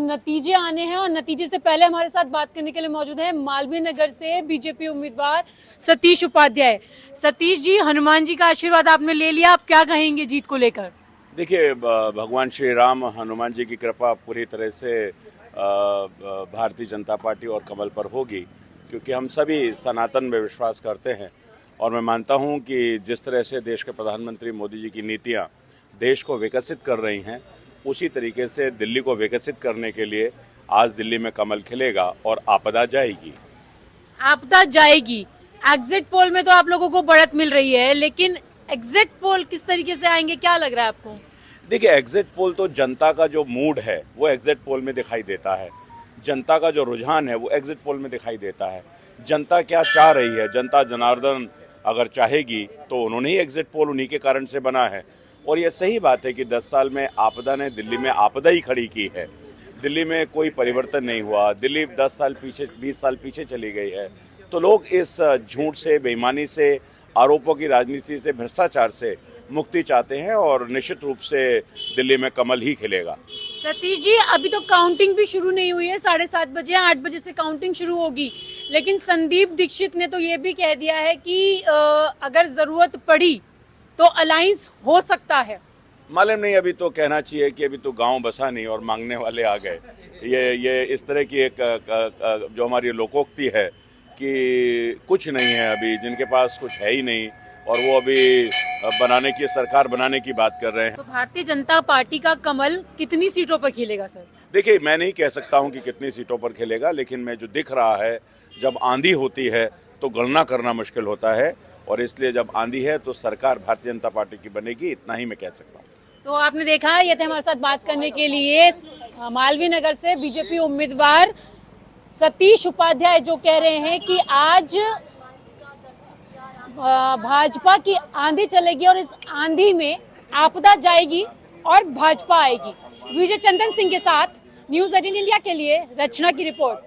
नतीजे आने हैं और नतीजे से पहले हमारे साथ बात करने के लिए मौजूद है मालवीय नगर से बीजेपी उम्मीदवार सतीश उपाध्याय। सतीश जी, हनुमान जी का आशीर्वाद आपने ले लिया, आप क्या कहेंगे जीत को लेकर? देखिए, भगवान श्री राम हनुमान जी की कृपा पूरी तरह से भारतीय जनता पार्टी और कमल पर होगी, क्योंकि हम सभी सनातन में विश्वास करते हैं। और मैं मानता हूं कि जिस तरह से देश के प्रधानमंत्री मोदी जी की नीतियां देश को विकसित कर रही हैं, उसी तरीके से दिल्ली को विकसित करने के लिए आज दिल्ली में कमल खिलेगा और आपदा जाएगी। आपदा जाएगी। एग्जिट पोल में तो आप लोगों को बढ़त मिल रही है, लेकिन एग्जिट पोल किस तरीके से आएंगे, क्या लग रहा है आपको? देखिए, एग्जिट पोल तो जनता का जो मूड है वो एग्जिट पोल में दिखाई देता है। जनता का जो रुझान है वो एग्जिट पोल में दिखाई देता है। जनता क्या चाह रही है, जनता जनार्दन अगर चाहेगी तो उन्होंने ही एग्जिट पोल उन्हीं के कारण से बना है। और ये सही बात है कि 10 साल में आपदा ने दिल्ली में आपदा ही खड़ी की है। दिल्ली में कोई परिवर्तन नहीं हुआ। दिल्ली 10 साल पीछे, 20 साल पीछे चली गई है। तो लोग इस झूठ से, बेईमानी से, आरोपों की राजनीति से, भ्रष्टाचार से मुक्ति चाहते हैं और निश्चित रूप से दिल्ली में कमल ही खिलेगा। सतीश जी, अभी तो काउंटिंग भी शुरू नहीं हुई है। 7:30 बजे, 8 बजे से काउंटिंग शुरू होगी, लेकिन संदीप दीक्षित ने तो ये भी कह दिया है कि अगर जरूरत पड़ी तो अलायंस हो सकता है। मालूम नहीं, अभी तो कहना चाहिए कि अभी तो गांव बसा नहीं और मांगने वाले आ गए। ये इस तरह की एक जो हमारी लोकोक्ति है कि कुछ नहीं है अभी, जिनके पास कुछ है ही नहीं और वो अभी बनाने की, सरकार बनाने की बात कर रहे हैं। तो भारतीय जनता पार्टी का कमल कितनी सीटों पर खिलेगा सर? देखिए, मैं नहीं कह सकता हूं कि कितनी सीटों पर खिलेगा, लेकिन मैं जो दिख रहा है, जब आंधी होती है तो गणना करना मुश्किल होता है, और इसलिए जब आंधी है तो सरकार भारतीय जनता पार्टी की बनेगी, इतना ही मैं कह सकता हूँ। तो आपने देखा, ये थे हमारे साथ बात करने के लिए मालवीय नगर से बीजेपी उम्मीदवार सतीश उपाध्याय, जो कह रहे हैं कि आज भाजपा की आंधी चलेगी और इस आंधी में आपदा जाएगी और भाजपा आएगी। विजय चंदन सिंह के साथ न्यूज़ 18 इंडिया के लिए रचना की रिपोर्ट।